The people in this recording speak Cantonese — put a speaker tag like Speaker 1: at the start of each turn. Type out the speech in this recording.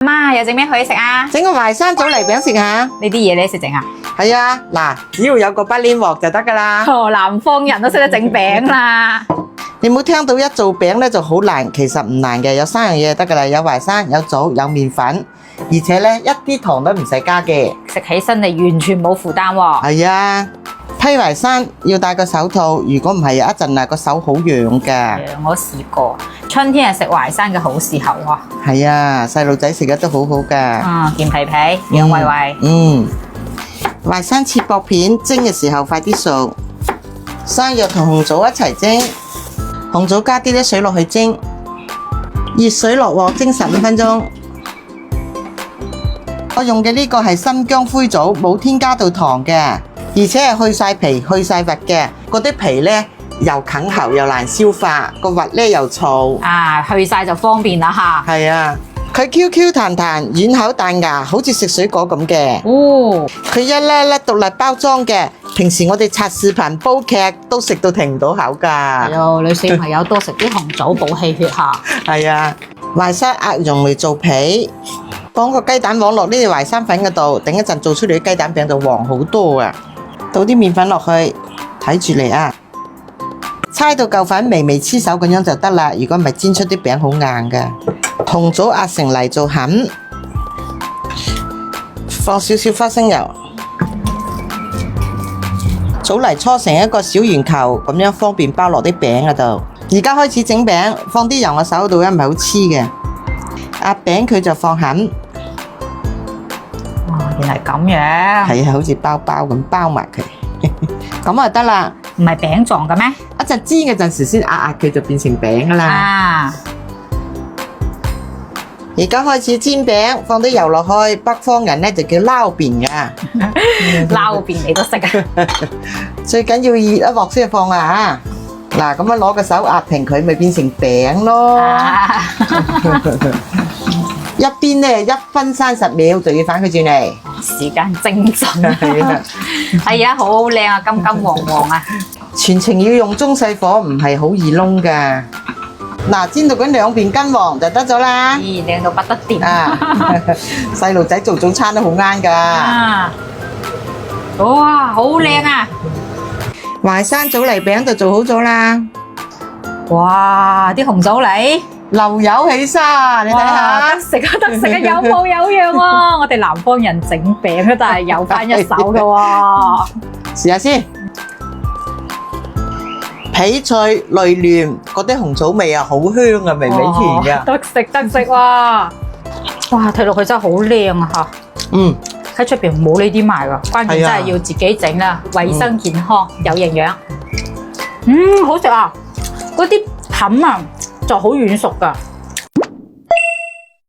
Speaker 1: 媽，又整咩可以食啊？
Speaker 2: 整個淮山棗泥餅食下。
Speaker 1: 呢啲嘢你識整啊？
Speaker 2: 係啊，嗱，只要有個不粘鑊就得噶啦。
Speaker 1: 哦，南方人都識得整餅啦。
Speaker 2: 你冇聽到一做餅咧就好難，其實唔難嘅，有3樣嘢就得噶啦，有淮山、有棗、有麵粉，而且咧一啲糖都唔使加嘅。
Speaker 1: 食起身你完全冇負擔喎。
Speaker 2: 係啊，批淮山要戴個手套，如果唔係有一陣啊個手好癢噶。
Speaker 1: 我試過，春天係食淮山嘅好時候喎。
Speaker 2: 係啊，細路仔食得都好好噶。
Speaker 1: 健脾脾，養胃胃。
Speaker 2: 淮山切薄片，蒸嘅時候快啲熟。生藥同紅棗一齊蒸，紅棗加啲啲水落去蒸，熱水落鑊蒸15分鐘。我用嘅呢個係新疆灰棗，冇添加到糖嘅，而且係去晒皮、去晒核嘅。嗰啲皮呢又啃喉又難消化，個核呢又燥。
Speaker 1: 去晒就方便啦吓。
Speaker 2: 係啊，佢 Q 彈彈，軟口彈牙，好似食水果咁嘅。佢一粒粒獨立包裝嘅，平時我哋刷視頻煲劇都食到停唔到口㗎。
Speaker 1: 女小朋友多食啲紅棗補氣血下。
Speaker 2: 係啊，淮山壓用嚟做皮，放個雞蛋黃落呢條淮山粉嗰度，等一陣做出嚟啲雞蛋餅就黃好多啊！倒啲麵粉落去，睇住嚟啊！猜到嚿粉微微黐手咁樣就得啦，如果唔係煎出啲餅好硬㗎。紅棗壓成泥做餡，放少少花生油，棗泥搓成一個小圓球，咁樣方便包落啲餅嗰度。而家開始整餅，放啲油我手度，唔係好黐嘅。壓餅佢就放餡。
Speaker 1: 原來咁樣。
Speaker 2: 係啊，好似包包咁包埋佢，咁就得啦。
Speaker 1: 唔係餅狀嘅咩？
Speaker 2: 一陣煎嘅陣時先壓佢就變成餅噶啦。而家開始煎餅，放啲油落去，北方人呢就叫撈邊噶。
Speaker 1: 撈邊你都識啊？
Speaker 2: 最緊要熱一鑊先放啊！嗱，咁樣攞個手壓平佢，咪變成餅咯。一邊呢1分30秒就要反佢轉嚟，
Speaker 1: 時間精準。係啊，好靚啊，金金黃黃啊！
Speaker 2: 全程要用中細火，唔係好易燶噶。嗱，煎到佢兩邊金黃就得咗啦。
Speaker 1: 咦，靚到不得掂
Speaker 2: 啊！細路仔做早餐都好啱噶。
Speaker 1: 哇，好靚啊！
Speaker 2: 淮山棗泥餅就做好咗啦。
Speaker 1: 哇，啲紅棗泥
Speaker 2: 流油起沙，你睇下。
Speaker 1: 得食啊得食啊，有模有樣喎！我哋南方人整餅都係有翻一手噶喎。
Speaker 2: 試下先。皮脆內嫩，嗰啲紅棗味啊好香啊，微微甜噶。
Speaker 1: 得食得食喎！哇，睇落去真係好靚啊嚇！喺出邊冇呢啲賣㗎，關鍵真係要自己整啦，衞生健康有營養。好食啊！嗰啲餡啊就好軟熟㗎。